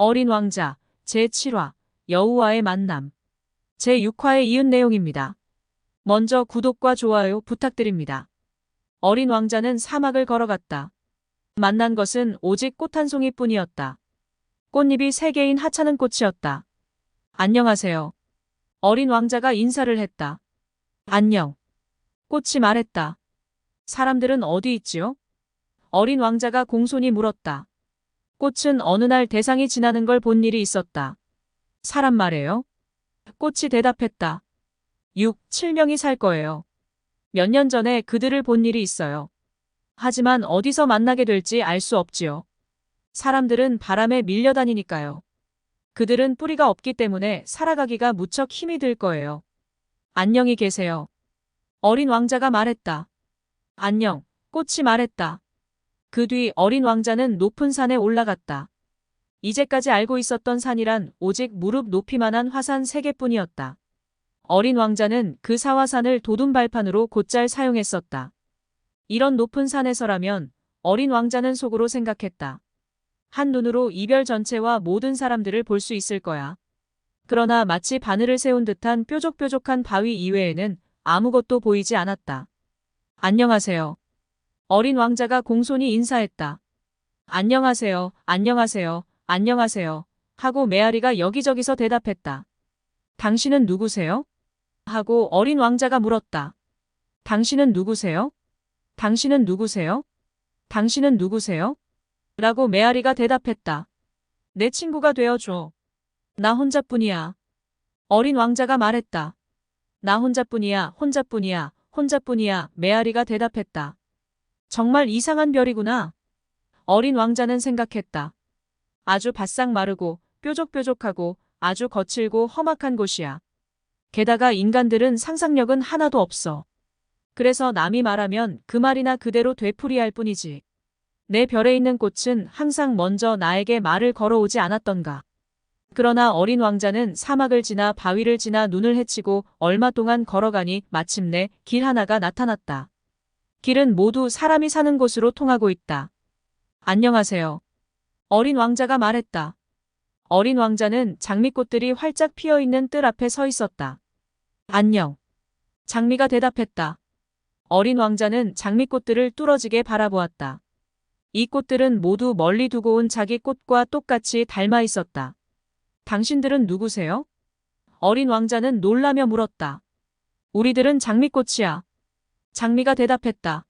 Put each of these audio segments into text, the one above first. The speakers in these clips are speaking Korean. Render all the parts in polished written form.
어린 왕자 제7화 여우와의 만남 제6화에 이은 내용입니다. 먼저 구독과 좋아요 부탁드립니다. 어린 왕자는 사막을 걸어갔다. 만난 것은 오직 꽃 한 송이뿐이었다. 꽃잎이 3개인 하찮은 꽃이었다. 안녕하세요. 어린 왕자가 인사를 했다. 안녕. 꽃이 말했다. 사람들은 어디 있지요? 어린 왕자가 공손히 물었다. 꽃은 어느 날 대상이 지나는 걸 본 일이 있었다. 사람 말이에요? 꽃이 대답했다. 6, 7명이 살 거예요. 몇 년 전에 그들을 본 일이 있어요. 하지만 어디서 만나게 될지 알 수 없지요. 사람들은 바람에 밀려다니니까요. 그들은 뿌리가 없기 때문에 살아가기가 무척 힘이 들 거예요. 안녕히 계세요. 어린 왕자가 말했다. 안녕, 꽃이 말했다. 그 뒤 어린 왕자는 높은 산에 올라갔다. 이제까지 알고 있었던 산이란 오직 무릎 높이만한 화산 3개뿐이었다. 어린 왕자는 그 사화산을 도둠 발판으로 곧잘 사용했었다. 이런 높은 산에서라면 어린 왕자는 속으로 생각했다. 한눈으로 이별 전체와 모든 사람들을 볼 수 있을 거야. 그러나 마치 바늘을 세운 듯한 뾰족뾰족한 바위 이외에는 아무것도 보이지 않았다. 안녕하세요. 어린 왕자가 공손히 인사했다. 안녕하세요, 안녕하세요, 안녕하세요 하고 메아리가 여기저기서 대답했다. 당신은 누구세요? 하고 어린 왕자가 물었다. 당신은 누구세요? 당신은 누구세요? 당신은 누구세요? 라고 메아리가 대답했다. 내 친구가 되어줘. 나 혼자뿐이야. 어린 왕자가 말했다. 나 혼자뿐이야, 혼자뿐이야, 혼자뿐이야 메아리가 대답했다. 정말 이상한 별이구나. 어린 왕자는 생각했다. 아주 바싹 마르고 뾰족뾰족하고 아주 거칠고 험악한 곳이야. 게다가 인간들은 상상력은 하나도 없어. 그래서 남이 말하면 그 말이나 그대로 되풀이할 뿐이지. 내 별에 있는 꽃은 항상 먼저 나에게 말을 걸어오지 않았던가. 그러나 어린 왕자는 사막을 지나 바위를 지나 눈을 헤치고 얼마 동안 걸어가니 마침내 길 하나가 나타났다. 길은 모두 사람이 사는 곳으로 통하고 있다. 안녕하세요. 어린 왕자가 말했다. 어린 왕자는 장미꽃들이 활짝 피어있는 뜰 앞에 서 있었다. 안녕. 장미가 대답했다. 어린 왕자는 장미꽃들을 뚫어지게 바라보았다. 이 꽃들은 모두 멀리 두고 온 자기 꽃과 똑같이 닮아 있었다. 당신들은 누구세요? 어린 왕자는 놀라며 물었다. 우리들은 장미꽃이야. 장미가 대답했다.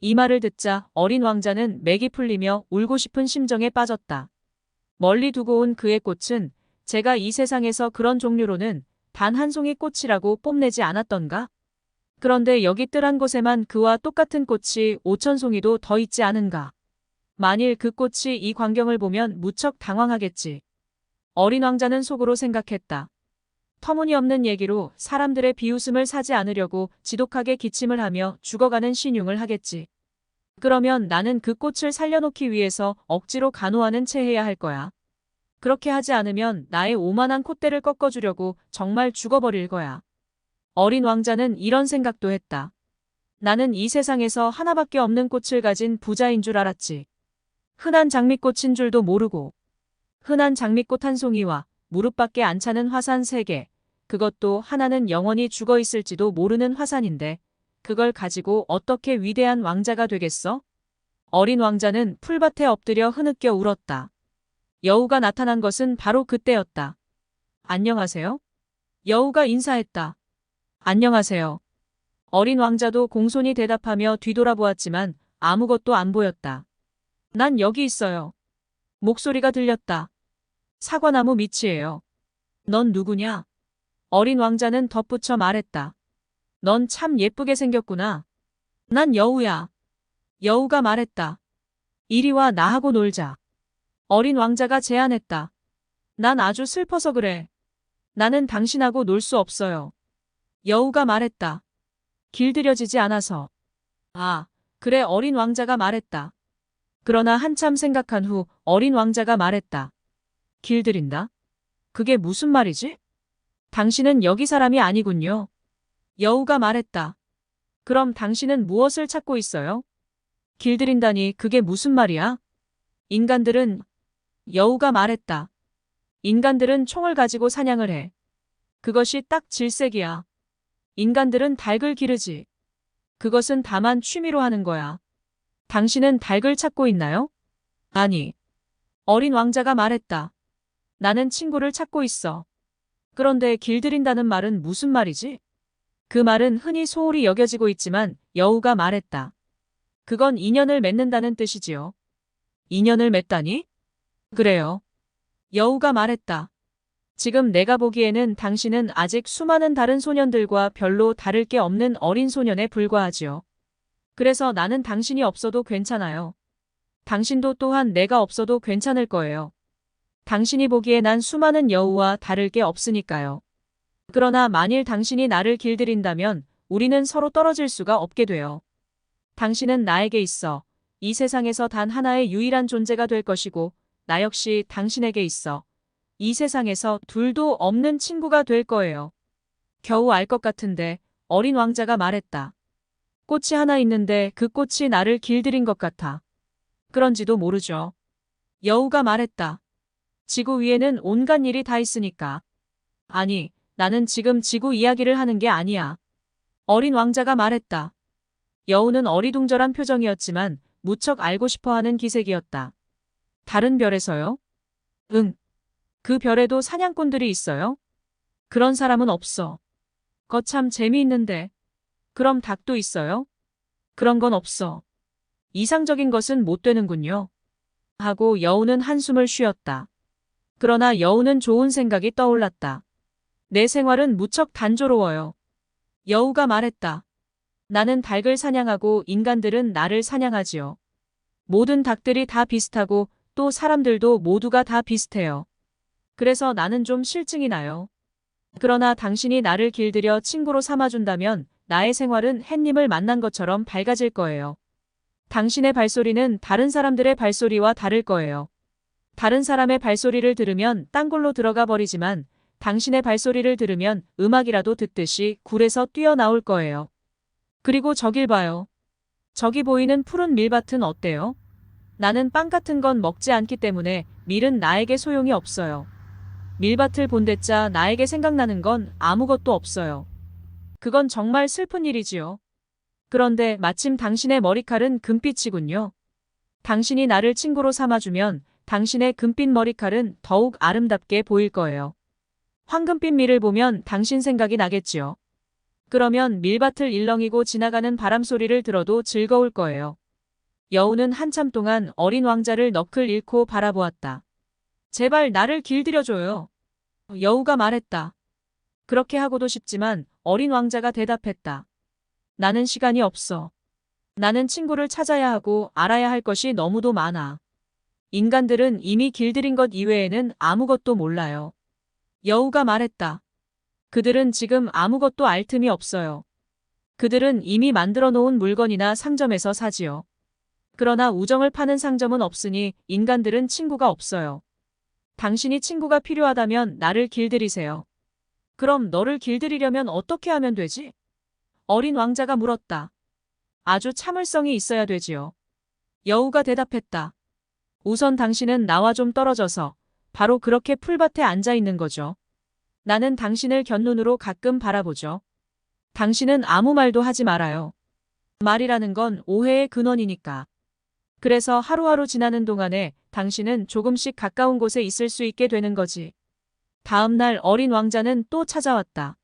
이 말을 듣자 어린 왕자는 맥이 풀리며 울고 싶은 심정에 빠졌다. 멀리 두고 온 그의 꽃은 제가 이 세상에서 그런 종류로는 단 한 송이 꽃이라고 뽐내지 않았던가? 그런데 여기 뜰 한 곳에만 그와 똑같은 꽃이 5,000송이도 더 있지 않은가? 만일 그 꽃이 이 광경을 보면 무척 당황하겠지. 어린 왕자는 속으로 생각했다. 터무니없는 얘기로 사람들의 비웃음을 사지 않으려고 지독하게 기침을 하며 죽어가는 신용을 하겠지. 그러면 나는 그 꽃을 살려놓기 위해서 억지로 간호하는 채 해야 할 거야. 그렇게 하지 않으면 나의 오만한 콧대를 꺾어주려고 정말 죽어버릴 거야. 어린 왕자는 이런 생각도 했다. 나는 이 세상에서 하나밖에 없는 꽃을 가진 부자인 줄 알았지. 흔한 장미꽃인 줄도 모르고. 흔한 장미꽃 한 송이와 무릎밖에 안 차는 화산 3개. 그것도 하나는 영원히 죽어 있을지도 모르는 화산인데 그걸 가지고 어떻게 위대한 왕자가 되겠어? 어린 왕자는 풀밭에 엎드려 흐느껴 울었다. 여우가 나타난 것은 바로 그때였다. 안녕하세요? 여우가 인사했다. 안녕하세요. 어린 왕자도 공손히 대답하며 뒤돌아보았지만 아무것도 안 보였다. 난 여기 있어요. 목소리가 들렸다. 사과나무 밑이에요. 넌 누구냐? 어린 왕자는 덧붙여 말했다. 넌 참 예쁘게 생겼구나. 난 여우야. 여우가 말했다. 이리 와 나하고 놀자. 어린 왕자가 제안했다. 난 아주 슬퍼서 그래. 나는 당신하고 놀 수 없어요. 여우가 말했다. 길들여지지 않아서. 아, 그래 어린 왕자가 말했다. 그러나 한참 생각한 후 어린 왕자가 말했다. 길들인다? 그게 무슨 말이지? 당신은 여기 사람이 아니군요. 여우가 말했다. 그럼 당신은 무엇을 찾고 있어요? 길들인다니 그게 무슨 말이야? 인간들은 여우가 말했다. 인간들은 총을 가지고 사냥을 해. 그것이 딱 질색이야. 인간들은 닭을 기르지. 그것은 다만 취미로 하는 거야. 당신은 닭을 찾고 있나요? 아니. 어린 왕자가 말했다. 나는 친구를 찾고 있어. 그런데 길들인다는 말은 무슨 말이지? 그 말은 흔히 소홀히 여겨지고 있지만 여우가 말했다. 그건 인연을 맺는다는 뜻이지요. 인연을 맺다니? 그래요. 여우가 말했다. 지금 내가 보기에는 당신은 아직 수많은 다른 소년들과 별로 다를 게 없는 어린 소년에 불과하지요. 그래서 나는 당신이 없어도 괜찮아요. 당신도 또한 내가 없어도 괜찮을 거예요. 당신이 보기에 난 수많은 여우와 다를 게 없으니까요. 그러나 만일 당신이 나를 길들인다면 우리는 서로 떨어질 수가 없게 돼요. 당신은 나에게 있어. 이 세상에서 단 하나의 유일한 존재가 될 것이고 나 역시 당신에게 있어. 이 세상에서 둘도 없는 친구가 될 거예요. 겨우 알 것 같은데 어린 왕자가 말했다. 꽃이 하나 있는데 그 꽃이 나를 길들인 것 같아. 그런지도 모르죠. 여우가 말했다. 지구 위에는 온갖 일이 다 있으니까. 아니, 나는 지금 지구 이야기를 하는 게 아니야. 어린 왕자가 말했다. 여우는 어리둥절한 표정이었지만 무척 알고 싶어하는 기색이었다. 다른 별에서요? 응. 그 별에도 사냥꾼들이 있어요? 그런 사람은 없어. 거참 재미있는데. 그럼 닭도 있어요? 그런 건 없어. 이상적인 것은 못 되는군요. 하고 여우는 한숨을 쉬었다. 그러나 여우는 좋은 생각이 떠올랐다. 내 생활은 무척 단조로워요. 여우가 말했다. 나는 닭을 사냥하고 인간들은 나를 사냥하지요. 모든 닭들이 다 비슷하고 또 사람들도 모두가 다 비슷해요. 그래서 나는 좀 실증이 나요. 그러나 당신이 나를 길들여 친구로 삼아준다면 나의 생활은 햇님을 만난 것처럼 밝아질 거예요. 당신의 발소리는 다른 사람들의 발소리와 다를 거예요. 다른 사람의 발소리를 들으면 땅굴로 들어가 버리지만 당신의 발소리를 들으면 음악이라도 듣듯이 굴에서 뛰어나올 거예요. 그리고 저길 봐요. 저기 보이는 푸른 밀밭은 어때요? 나는 빵 같은 건 먹지 않기 때문에 밀은 나에게 소용이 없어요. 밀밭을 본댔자 나에게 생각나는 건 아무것도 없어요. 그건 정말 슬픈 일이지요. 그런데 마침 당신의 머리칼은 금빛이군요. 당신이 나를 친구로 삼아주면 당신의 금빛 머리칼은 더욱 아름답게 보일 거예요. 황금빛 밀을 보면 당신 생각이 나겠지요. 그러면 밀밭을 일렁이고 지나가는 바람 소리를 들어도 즐거울 거예요. 여우는 한참 동안 어린 왕자를 너클 잃고 바라보았다. 제발 나를 길들여줘요. 여우가 말했다. 그렇게 하고도 싶지만 어린 왕자가 대답했다. 나는 시간이 없어. 나는 친구를 찾아야 하고 알아야 할 것이 너무도 많아. 인간들은 이미 길들인 것 이외에는 아무것도 몰라요. 여우가 말했다. 그들은 지금 아무것도 알 틈이 없어요. 그들은 이미 만들어 놓은 물건이나 상점에서 사지요. 그러나 우정을 파는 상점은 없으니 인간들은 친구가 없어요. 당신이 친구가 필요하다면 나를 길들이세요. 그럼 너를 길들이려면 어떻게 하면 되지? 어린 왕자가 물었다. 아주 참을성이 있어야 되지요. 여우가 대답했다. 우선 당신은 나와 좀 떨어져서 바로 그렇게 풀밭에 앉아 있는 거죠. 나는 당신을 곁눈으로 가끔 바라보죠. 당신은 아무 말도 하지 말아요. 말이라는 건 오해의 근원이니까. 그래서 하루하루 지나는 동안에 당신은 조금씩 가까운 곳에 있을 수 있게 되는 거지. 다음 날 어린 왕자는 또 찾아왔다.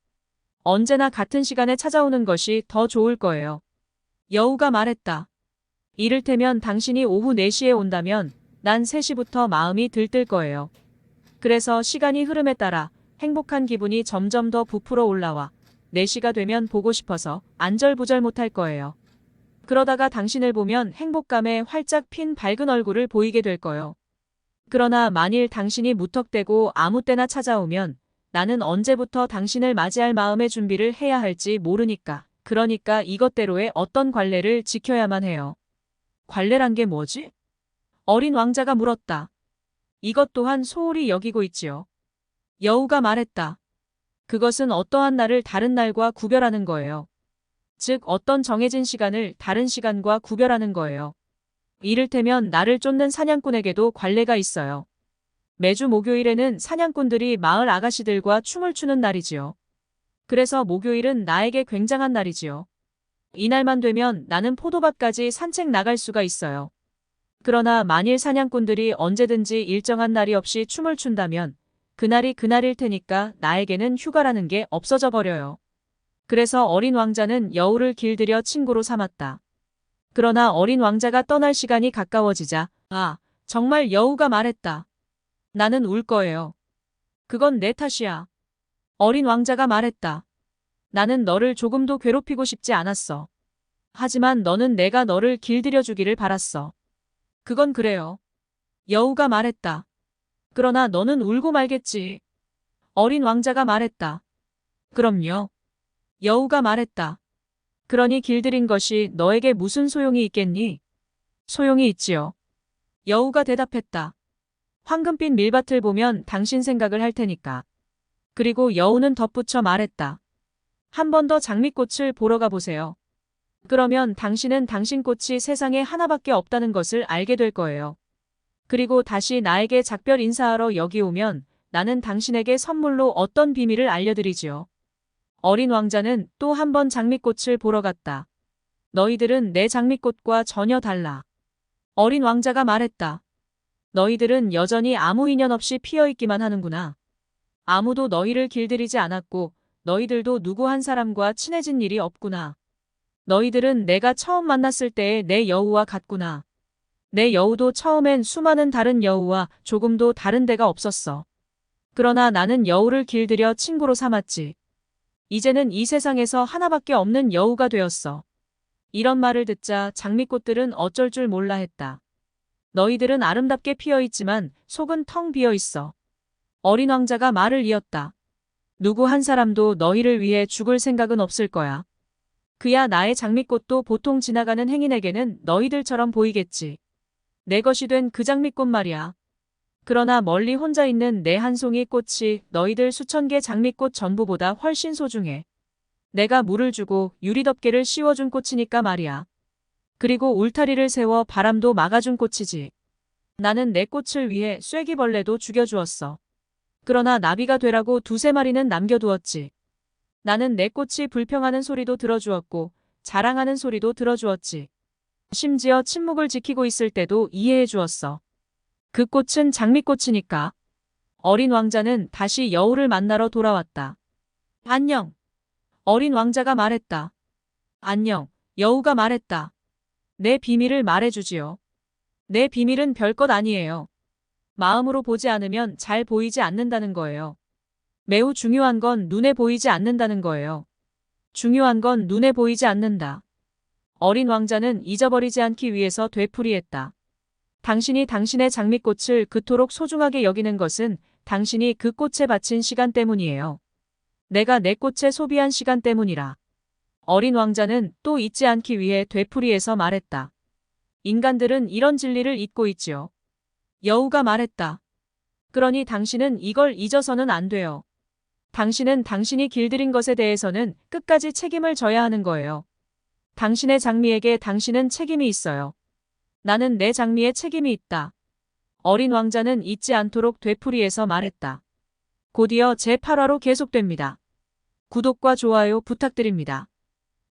언제나 같은 시간에 찾아오는 것이 더 좋을 거예요. 여우가 말했다. 이를테면 당신이 오후 4시에 온다면 난 3시부터 마음이 들뜰 거예요. 그래서 시간이 흐름에 따라 행복한 기분이 점점 더 부풀어 올라와 4시가 되면 보고 싶어서 안절부절 못할 거예요. 그러다가 당신을 보면 행복감에 활짝 핀 밝은 얼굴을 보이게 될 거예요. 그러나 만일 당신이 무턱대고 아무 때나 찾아오면 나는 언제부터 당신을 맞이할 마음의 준비를 해야 할지 모르니까. 그러니까 이것대로의 어떤 관례를 지켜야만 해요. 관례란 게 뭐지? 어린 왕자가 물었다. 이것 또한 소홀히 여기고 있지요. 여우가 말했다. 그것은 어떠한 날을 다른 날과 구별하는 거예요. 즉 어떤 정해진 시간을 다른 시간과 구별하는 거예요. 이를테면 나를 쫓는 사냥꾼에게도 관례가 있어요. 매주 목요일에는 사냥꾼들이 마을 아가씨들과 춤을 추는 날이지요. 그래서 목요일은 나에게 굉장한 날이지요. 이날만 되면 나는 포도밭까지 산책 나갈 수가 있어요. 그러나 만일 사냥꾼들이 언제든지 일정한 날이 없이 춤을 춘다면 그날이 그날일 테니까 나에게는 휴가라는 게 없어져 버려요. 그래서 어린 왕자는 여우를 길들여 친구로 삼았다. 그러나 어린 왕자가 떠날 시간이 가까워지자 정말 여우가 말했다. 나는 울 거예요. 그건 내 탓이야. 어린 왕자가 말했다. 나는 너를 조금도 괴롭히고 싶지 않았어. 하지만 너는 내가 너를 길들여 주기를 바랐어. 그건 그래요. 여우가 말했다. 그러나 너는 울고 말겠지. 어린 왕자가 말했다. 그럼요. 여우가 말했다. 그러니 길들인 것이 너에게 무슨 소용이 있겠니? 소용이 있지요. 여우가 대답했다. 황금빛 밀밭을 보면 당신 생각을 할 테니까. 그리고 여우는 덧붙여 말했다. 한 번 더 장미꽃을 보러 가보세요. 그러면 당신은 당신 꽃이 세상에 하나밖에 없다는 것을 알게 될 거예요. 그리고 다시 나에게 작별 인사하러 여기 오면 나는 당신에게 선물로 어떤 비밀을 알려드리지요. 어린 왕자는 또 한 번 장미꽃을 보러 갔다. 너희들은 내 장미꽃과 전혀 달라. 어린 왕자가 말했다. 너희들은 여전히 아무 인연 없이 피어있기만 하는구나. 아무도 너희를 길들이지 않았고 너희들도 누구 한 사람과 친해진 일이 없구나. 너희들은 내가 처음 만났을 때의 내 여우와 같구나. 내 여우도 처음엔 수많은 다른 여우와 조금도 다른 데가 없었어. 그러나 나는 여우를 길들여 친구로 삼았지. 이제는 이 세상에서 하나밖에 없는 여우가 되었어. 이런 말을 듣자 장미꽃들은 어쩔 줄 몰라 했다. 너희들은 아름답게 피어있지만 속은 텅 비어있어. 어린 왕자가 말을 이었다. 누구 한 사람도 너희를 위해 죽을 생각은 없을 거야. 그야 나의 장미꽃도 보통 지나가는 행인에게는 너희들처럼 보이겠지. 내 것이 된 그 장미꽃 말이야. 그러나 멀리 혼자 있는 내 한 송이 꽃이 너희들 수천 개 장미꽃 전부보다 훨씬 소중해. 내가 물을 주고 유리덮개를 씌워준 꽃이니까 말이야. 그리고 울타리를 세워 바람도 막아준 꽃이지. 나는 내 꽃을 위해 쐐기벌레도 죽여주었어. 그러나 나비가 되라고 두세 마리는 남겨두었지. 나는 내 꽃이 불평하는 소리도 들어주었고 자랑하는 소리도 들어주었지. 심지어 침묵을 지키고 있을 때도 이해해 주었어. 그 꽃은 장미꽃이니까. 어린 왕자는 다시 여우를 만나러 돌아왔다. 안녕. 어린 왕자가 말했다. 안녕. 여우가 말했다. 내 비밀을 말해주지요. 내 비밀은 별것 아니에요. 마음으로 보지 않으면 잘 보이지 않는다는 거예요. 매우 중요한 건 눈에 보이지 않는다는 거예요. 중요한 건 눈에 보이지 않는다. 어린 왕자는 잊어버리지 않기 위해서 되풀이했다. 당신이 당신의 장미꽃을 그토록 소중하게 여기는 것은 당신이 그 꽃에 바친 시간 때문이에요. 내가 내 꽃에 소비한 시간 때문이라. 어린 왕자는 또 잊지 않기 위해 되풀이해서 말했다. 인간들은 이런 진리를 잊고 있지요. 여우가 말했다. 그러니 당신은 이걸 잊어서는 안 돼요. 당신은 당신이 길들인 것에 대해서는 끝까지 책임을 져야 하는 거예요. 당신의 장미에게 당신은 책임이 있어요. 나는 내 장미에 책임이 있다. 어린 왕자는 잊지 않도록 되풀이해서 말했다. 곧이어 제8화로 계속됩니다. 구독과 좋아요 부탁드립니다.